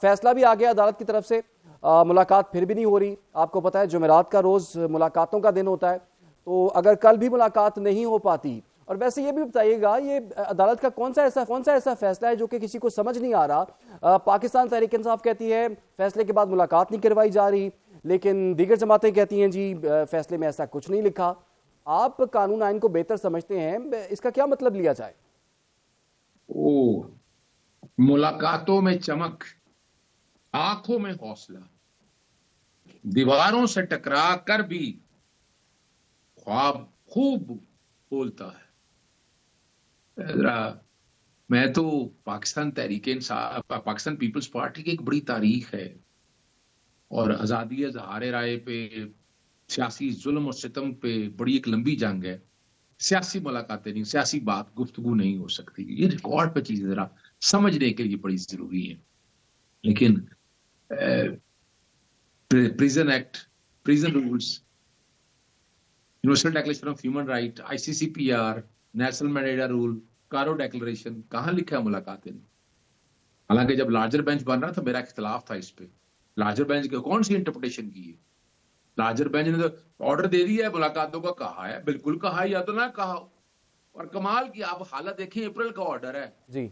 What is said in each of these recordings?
फैसला भी आ गया अदालत की तरफ से, मुलाकात फिर भी नहीं हो रही। आपको पता है जुमेरात का रोज मुलाकातों का दिन होता है, तो अगर कल भी मुलाकात नहीं हो पाती, और वैसे ये भी बताइएगा ये अदालत का कौन सा ऐसा फैसला है जो कि किसी को समझ नहीं आ रहा। पाकिस्तान तहरीक इंसाफ कहती है फैसले के बाद मुलाकात नहीं करवाई जा रही, लेकिन दीगर जमातें कहती हैं जी फैसले में ऐसा कुछ नहीं लिखा। आप कानून आइन को बेहतर समझते हैं, इसका क्या मतलब लिया जाए? ओ, मुलाकातों में चमक, आंखों में हौसला, दीवारों से टकरा कर भी ख्वाब खूब बोलता है। जरा मैं तो पाकिस्तान तहरीक इंसाफ, पाकिस्तान पीपल्स पार्टी की एक बड़ी तारीख है, और आजादी इज़हार राय पे, सियासी जुल्म और सितम पे बड़ी एक लंबी जंग है। सियासी मुलाकातें नहीं, सियासी बात गुफ्तगू नहीं हो सकती। ये रिकॉर्ड पे चीजें जरा समझने के लिए बड़ी जरूरी है। लेकिन prison act, prison rules, universal declaration of human right, ICCPR, national mandatory rule, कारो डिक्लेरेशन, कहां लिखा है मुलाकातें? हालांकि जब लार्जर बेंच बन रहा था मेरा इख्तलाफ था इस पे। लार्जर बेंच की कौन सी इंटरप्रिटेशन की है? लार्जर बेंच ने तो ऑर्डर दे दिया है, मुलाकातों का कहा है, बिल्कुल कहा है, या तो ना कहा। और कमाल की आप हालत देखिए, अप्रैल का ऑर्डर है जी।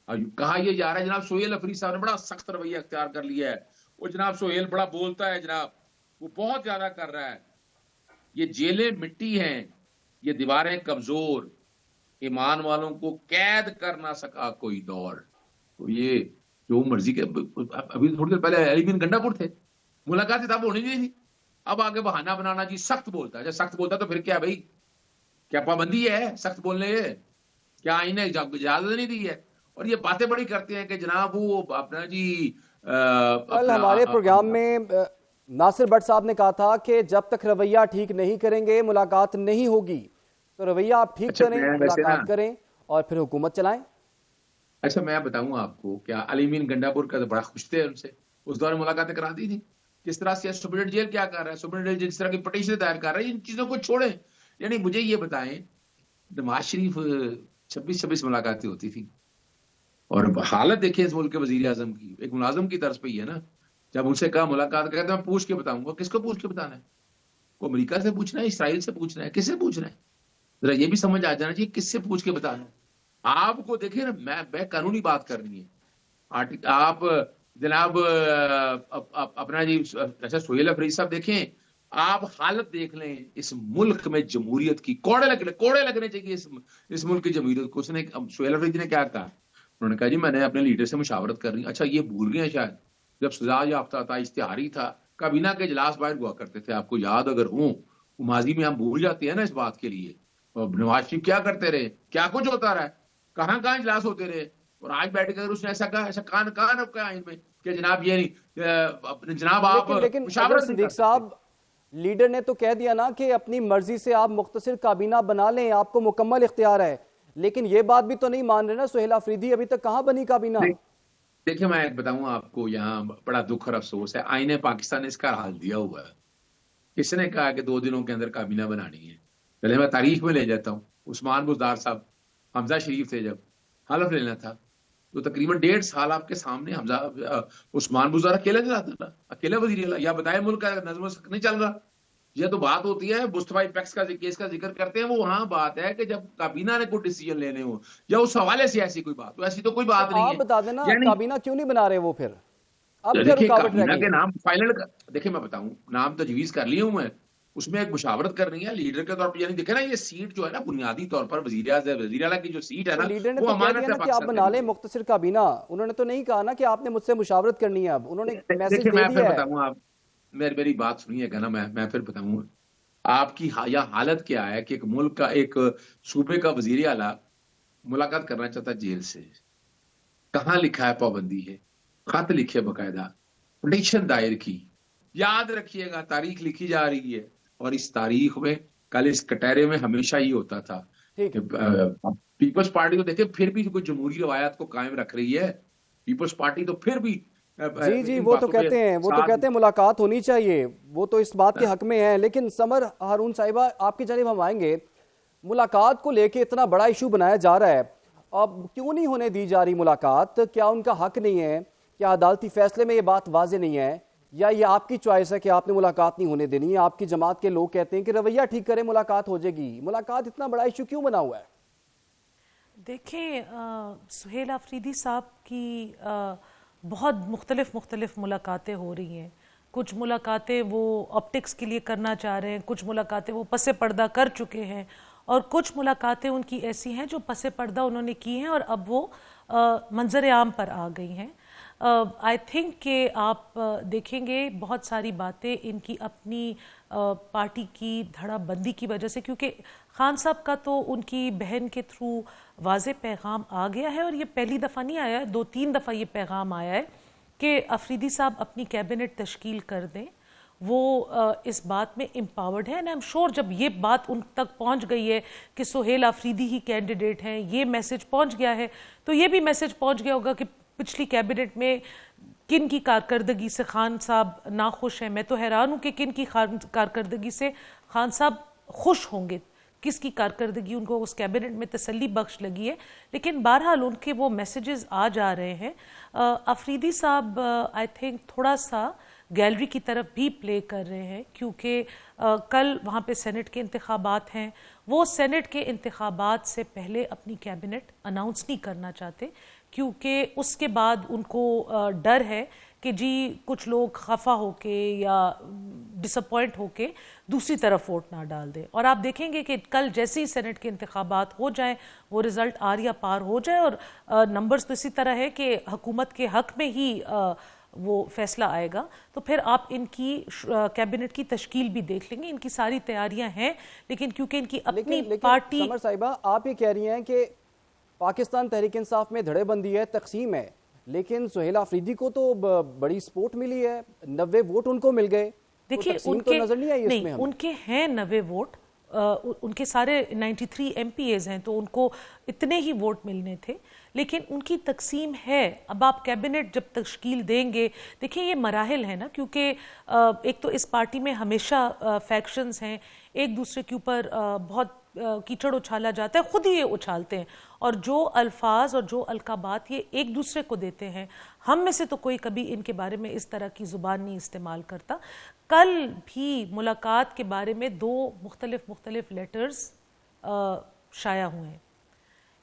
कहा यह जा रहा है जनाब सोहेल अफरीदी साहब ने बड़ा सख्त रवैया अख्तियार कर लिया है। वो जनाब सोहेल बड़ा बोलता है जनाब, वो बहुत ज्यादा कर रहा है। ये जेलें मिट्टी हैं, ये दीवारें कमजोर, ईमान वालों को कैद कर ना सका कोई दौर। तो ये जो मर्जी के, अभी थोड़ी देर पहले अलीमीन गंडापुर थे, मुलाकात तब होनी नहीं थी। अब आगे बहाना बनाना जी सख्त बोलता है। जब सख्त बोलता है तो फिर क्या भाई, क्या पाबंदी है सख्त बोलने की? क्या आइन ने इजाजत नहीं दी है? और ये बातें बड़ी करते हैं कि जनाब वो अपना जी कल अपना हमारे प्रोग्राम में नासिर भट्ट साहब ने कहा था कि जब तक रवैया ठीक नहीं करेंगे मुलाकात नहीं होगी। तो रवैया आप ठीक अच्छा, करें, मैं वैसे ना, मुलाकात करें और फिर हुकूमत चलाएं। अच्छा मैं बताऊं आपको, क्या अलीमीन गंडापुर का तो बड़ा खुश थे उनसे, उस दौरान मुलाकातें करा दी थी। किस तरह से सुप्रीम जेल क्या कर रहा है, सुप्रीम जेल जिस तरह की पटिशन दायर कर रहा है, इन चीजों को छोड़ें। यानी मुझे ये बताएं, नवाज शरीफ 26-26 मुलाकातें होती थी, और हालत देखिए इस मुल्क के वजीर आजम की, एक मुलाजिम की तर्ज पे ही है ना। जब उनसे कहा मुलाकात, कहते मैं पूछ के बताऊंगा। किसको पूछ के बताना है? को अमेरिका से पूछना है, इसराइल से पूछना है, किससे पूछना है? जरा ये भी समझ आ जाना चाहिए किससे पूछ के बताना है। आपको देखिए ना, मैं कानूनी बात करनी है। आप जनाब अपना जी, अच्छा सोहेल अफरीदी साहब देखें, आप हालत देख लें इस मुल्क में जमहूरियत की, कोड़े लगने चाहिए इस मुल्क की जमहूरियत को। उसने, सोहेल अफरीदी ने क्या कहा? उन्होंने कहा जी मैंने अपने लीडर से मुशावरत कर रही। अच्छा ये भूल गए शायद, जब सजा याफ्ता था, इश्तिहारी था, काबीना के इजलास बाहर हुआ करते थे, आपको याद अगर हो, माजी में हम भूल जाते हैं ना इस बात के लिए। और नवाज शरीफ क्या करते रहे, क्या कुछ होता रहा, कहां कहां इजलास होते रहे। और आज बैठ कर उसने ऐसा कहा, ऐसा कान कान रखा है इनमें कि जनाब ये नहीं, अपने जनाब आप लेकिन लेकिन अजहर मुशावरत नहीं कर सिद्दीक सकते। साहब, लीडर ने तो कह दिया ना कि अपनी मर्जी से आप मुख्तसिर काबीना बना लें, आपको मुकम्मल इख्तियार है। लेकिन ये बात भी तो नहीं मान रहे ना सोहेल अफरीदी, अभी तक कहां बनी काबीना? नहीं, देखिए मैं एक बताऊं आपको, यहाँ बड़ा दुख और अफसोस है, आईने पाकिस्तान ने इसका हाल दिया हुआ है। किसने कहा कि 2 दिनों के अंदर काबीना बनानी है? पहले मैं तारीख में ले जाता हूँ, उस्मान बुज़दार साहब, हमजा शरीफ थे, जब हलफ लेना था तो तकरीबन 1.5 साल आपके सामने हमजा उस्मान बुज़दार अकेले चलाता था, अकेले वजीर आला। या बताए मुल्क का नज़्म नहीं चल रहा। यह तो बात होती है, मुस्तफा पैक्स का केस का जिक्र करते हैं, वो वहां बात है कि जब काबीना ने कोई डिसीजन लेने हो या उस हवाले से ऐसी कोई बात हो, ऐसी तो कोई तो बात नहीं आप है। बता देना यानी काबीना क्यों नहीं बना रहे वो फिर? अब क्या देखिए रुकावट रह काबीना गई के है? नाम फाइनल, देखिए मैं बताऊं, नाम तजवीज कर लिए हूं मैं, उसमें एक मुशावरत करनी है लीडर के तौर पर। यानी देखे ना, ये सीट जो है ना, बुनियादी तौर पर वजीर आला की जो सीट है तो ना, लीडर ने वो तो कह दिया अमानत है ना कि आप पाकिस्तान बना लें तहरीक मुख्तसिर काबीना। उन्होंने तो नहीं कहा ना कि आपने मुझसे मुशावरत करनी है, अब उन्होंने मैसेज देखिए दे मैं फिर दिया है। बताऊंगा, आप मेरी बात सुनिएगा ना, मैं फिर बताऊंगा आपकी या हालत क्या है कि एक मुल्क का, एक सूबे का वजीर आला मुलाकात करना चाहता है जेल से। कहां लिखा है पाबंदी है? खत लिखे बकायदा, पिटीशन दायर की, याद रखिएगा तारीख लिखी जा रही है। और इस तारीख में, कल इस कटहरे में हमेशा ही होता था ठीक। कि पीपल्स पार्टी तो देखिए फिर भी कोई जमहूरी रवायत को कायम रख रही है। पीपल्स पार्टी तो फिर भी जी जी, इन वो तो बातों पे कहते हैं, वो तो साथ। कहते हैं मुलाकात होनी चाहिए, वो तो इस बात के हक में है। लेकिन समर हारून साहिबा, आपकी जानिब हम आएंगे। मुलाकात को लेके इतना बड़ा इशू बनाया जा रहा है, अब क्यों नहीं होने दी जा रही मुलाकात? क्या उनका हक नहीं है? क्या अदालती फैसले में ये बात वाजे नहीं है, या ये आपकी चॉइस है कि आपने मुलाकात नहीं होने देनी है? आपकी जमात के लोग कहते हैं कि रवैया ठीक करें, मुलाकात हो जाएगी। मुलाकात इतना बड़ा इशू क्यों बना हुआ है? देखिए, सुहेल आफरीदी साहब की बहुत मुख्तलिफ मुलाकातें हो रही हैं। कुछ मुलाकातें वो ऑप्टिक्स के लिए करना चाह रहे हैं, कुछ मुलाकातें वो पसे पर्दा कर चुके हैं, और कुछ मुलाकातें उनकी ऐसी हैं जो पसे पर्दा उन्होंने की हैं और अब वो मंजर आम पर आ गई हैं। आई थिंक कि आप देखेंगे बहुत सारी बातें इनकी अपनी पार्टी की धड़ाबंदी की वजह से, क्योंकि खान साहब का तो उनकी बहन के थ्रू वाज़े पैगाम आ गया है, और ये पहली दफ़ा नहीं आया है, 2-3 दफ़ा ये पैगाम आया है कि अफरीदी साहब अपनी कैबिनेट तश्कील कर दें। वो इस बात में एम्पावर्ड है, एंड आई एम श्योर जब ये बात उन तक पहुंच गई है कि सुहेल आफरीदी ही कैंडिडेट हैं, ये मैसेज पहुंच गया है, तो ये भी मैसेज पहुंच गया होगा कि पिछली कैबिनेट में किन की कारकर्दगी से खान साहब नाखुश हैं। मैं तो हैरान हूं कि किन की कारकर्दगी से खान साहब खुश होंगे, किसकी कारकर्दगी उनको उस कैबिनेट में तसल्ली बख्श लगी है। लेकिन बहरहाल उनके वो मैसेजेस आ जा रहे हैं। अफरीदी साहब आई थिंक थोड़ा सा गैलरी की तरफ भी प्ले कर रहे हैं, क्योंकि कल वहाँ पे सेनेट के इंतखाबात हैं। वो सेनेट के इंतखाबात से पहले अपनी कैबिनेट अनाउंस नहीं करना चाहते, क्योंकि उसके बाद उनको डर है कि जी कुछ लोग खफा होके या डिसअपॉइंट होके दूसरी तरफ वोट ना डाल दें। और आप देखेंगे कि कल जैसे ही सेनेट के इंतखाबात हो जाएं, वो रिज़ल्ट आर या पार हो जाए, और नंबर्स तो इसी तरह है कि हुकूमत के हक में ही वो फैसला आएगा, तो फिर आप इनकी कैबिनेट की तश्कील भी देख लेंगे। इनकी सारी तैयारियां हैं, लेकिन क्योंकि इनकी अपनी पार्टी। समर साहिबा, आप ये कह रही हैं कि पाकिस्तान तहरीक इंसाफ में धड़ेबंदी है, तकसीम है, लेकिन सुहेल आफरीदी को तो बड़ी सपोर्ट मिली है, 90 वोट उनको मिल गए। देखिए तो उनके तो नजर नहीं आई इसमें हमें। उनके हैं 90 वोट, उनके सारे 93 MPAs हैं, तो उनको इतने ही वोट मिलने थे, लेकिन उनकी तकसीम है। अब आप कैबिनेट जब तश्कील देंगे, देखिए ये मराहिल है ना, क्योंकि एक तो इस पार्टी में हमेशा फैक्शंस हैं, एक दूसरे के ऊपर बहुत कीचड़ उछाला जाता है, खुद ही ये उछालते हैं, और जो अल्फाज और जो अलकाबात ये एक दूसरे को देते हैं, हम में से तो कोई कभी इनके बारे में इस तरह की ज़ुबान नहीं इस्तेमाल करता। कल भी मुलाकात के बारे में 2 मुख्तलिफ लेटर्स शाया हुए हैं।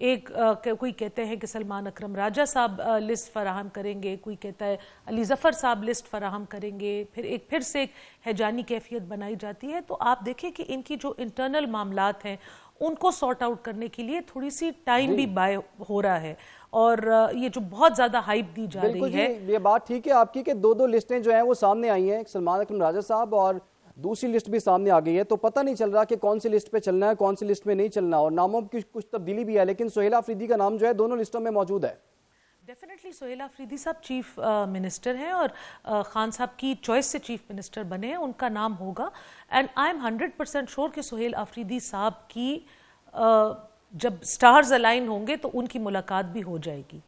एक कोई कहते हैं कि सलमान अकरम राजा साहब लिस्ट फराहम करेंगे, कोई कहता है अली ज़फ़र साहब लिस्ट फराहम करेंगे, फिर से एक हैजानी कैफियत बनाई जाती है। तो आप देखें कि इनकी जो इंटरनल मामलात हैं उनको सॉर्ट आउट करने के लिए थोड़ी सी टाइम भी बाय हो रहा है, और ये जो बहुत ज़्यादा हाइप दी जा रही है। ये बात ठीक है आपकी कि 2 लिस्टें जो हैं वो सामने आई हैं, सलमान अकरम राजा साहब और दूसरी लिस्ट भी सामने आ गई है, तो पता नहीं चल रहा कि कौन सी लिस्ट पे चलना है, कौन सी लिस्ट में नहीं चलना, और नामों की कुछ तब्दीली भी है, लेकिन सुहेल आफरीदी का नाम जो है दोनों लिस्टों में मौजूद है। डेफिनेटली सुहेल आफरीदी साहब चीफ मिनिस्टर हैं, और खान साहब की चॉइस से चीफ मिनिस्टर बने हैं, उनका नाम होगा। एंड आई एम 100% श्योर कि सुहेल आफरीदी साहब की जब स्टार्स अलाइन होंगे तो उनकी मुलाकात भी हो जाएगी,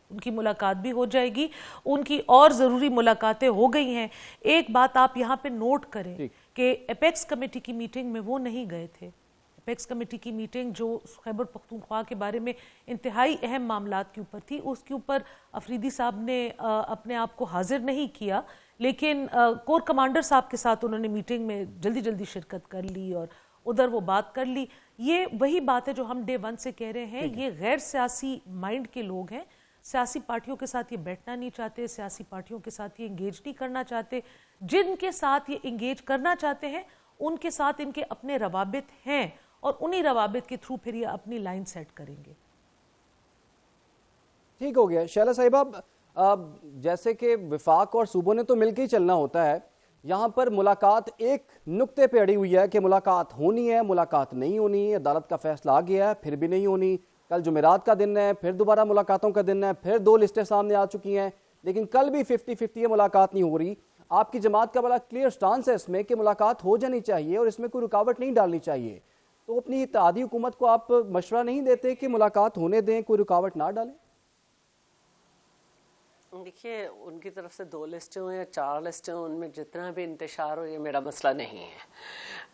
उनकी और ज़रूरी मुलाकातें हो गई हैं। एक बात आप यहाँ पे नोट करें कि एपेक्स कमेटी की मीटिंग में वो नहीं गए थे। एपेक्स कमेटी की मीटिंग जो खैबर पख्तूनख्वा के बारे में इंतहाई अहम मामलात के ऊपर थी, उसके ऊपर अफरीदी साहब ने अपने आप को हाजिर नहीं किया, लेकिन कोर कमांडर साहब के साथ उन्होंने मीटिंग में जल्दी शिरकत कर ली और उधर वो बात कर ली। ये वही बात है जो हम डे 1 से कह रहे हैं, ये गैर सियासी माइंड के लोग हैं, सियासी पार्टियों के साथ ये बैठना नहीं चाहते, सियासी पार्टियों के साथ ये इंगेज नहीं करना चाहते। जिनके साथ ये इंगेज करना चाहते हैं उनके साथ इनके अपने रवाबित हैं, और उन्हीं रवाबित के थ्रू फिर ये अपनी लाइन सेट करेंगे। ठीक हो गया शैला साहिबा, जैसे कि विफाक और सूबों ने तो मिलकर ही चलना होता है, यहाँ पर मुलाकात एक नुक्ते पे अड़ी हुई है कि मुलाकात होनी है, मुलाकात नहीं होनी है, अदालत का फैसला आ गया है, फिर भी नहीं होनी। कल जुमेरात का दिन है, फिर दोबारा मुलाकातों का दिन है, फिर 2 लिस्टें सामने आ चुकी हैं, लेकिन कल भी 50-50 मुलाकात नहीं हो रही। आपकी जमात का बड़ा क्लियर स्टांस है इसमें कि मुलाकात हो जानी चाहिए और इसमें कोई रुकावट नहीं डालनी चाहिए, तो अपनी इत्तेहादी हुकूमत को आप मशवरा नहीं देते कि मुलाकात होने दें, कोई रुकावट ना डालें? देखिए, उनकी तरफ से 2 लिस्टें हो या 4 लिस्टें हो, उनमें जितना भी इंतशार हो, ये मेरा मसला नहीं है।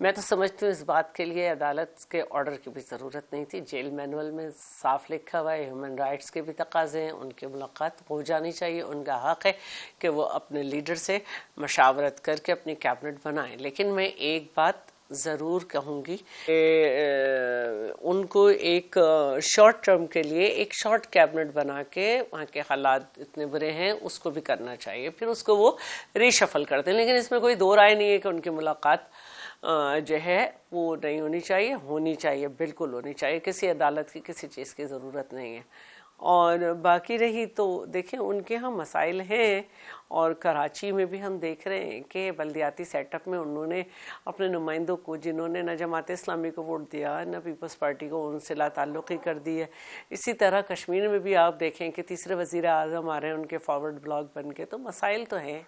मैं तो समझती हूँ इस बात के लिए अदालत के ऑर्डर की भी ज़रूरत नहीं थी। जेल मैनुअल में साफ लिखा हुआ है, ह्यूमन राइट्स के भी तकाजे हैं, उनकी मुलाकात हो जानी चाहिए। उनका हक़ है कि वो अपने लीडर से मशावरत करके अपनी कैबिनेट बनाएं। लेकिन मैं एक बात ज़रूर कहूँगी कि उनको एक शॉर्ट टर्म के लिए एक शॉर्ट कैबिनेट बना के, वहाँ के हालात इतने बुरे हैं उसको भी करना चाहिए, फिर उसको वो रीशफल करते हैं। लेकिन इसमें कोई दो राय नहीं है कि उनकी मुलाकात जो है वो नहीं होनी चाहिए, बिल्कुल होनी चाहिए। किसी अदालत की किसी चीज़ की ज़रूरत नहीं है। और बाकी रही तो देखें, उनके यहाँ मसाइल हैं, और कराची में भी हम देख रहे हैं कि बल्दियाती सेटअप में उन्होंने अपने नुमाइंदों को, जिन्होंने न जमात इस्लामी को वोट दिया न पीपल्स पार्टी को, उनसे लाताल्लुक़ी कर दी है। इसी तरह कश्मीर में भी आप देखें कि तीसरे वज़ीर आज़म आ रहे हैं उनके फॉरवर्ड ब्लॉक बन के, तो मसाइल तो हैं।